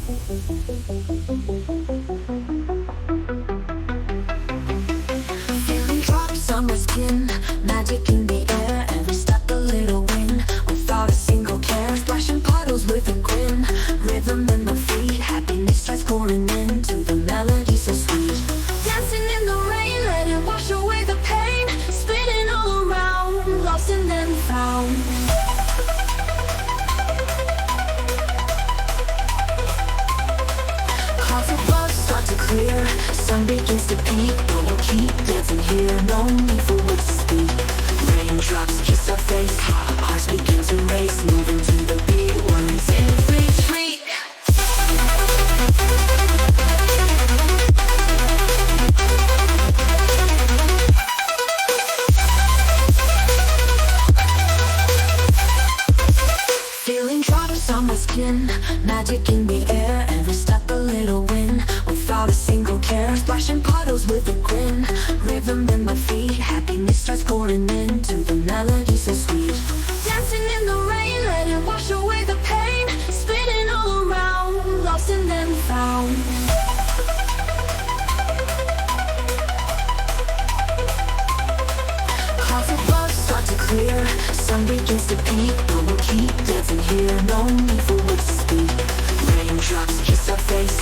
Feeling drops on my skin, magic in the air, every step a little win, without a single care. Splashing puddles with a grin, rhythm in my feet, happiness starts pouring into the melody so sweet. Dancing in the rain, let it wash away the pain, spinning all around, lost and then found. Clouds above start to clear, sun begins to peak, but we'll keep dancing here, no need for words to speak. Raindrops kiss our face, hearts begin to race, moving to the beat, one's in retreat. Feeling drops on my skin, magic in the air, every step a little win, without a single care. Splashing puddles with a grin, rhythm in my feet, happiness starts pouring into the melody so sweet. Dancing in the rain, let it wash away the pain, spinning all around, lost and then found. Clouds above start to clear, sun begins to peak, but we'll keep dancing here, no need for words to speak. Raindrops kiss our face,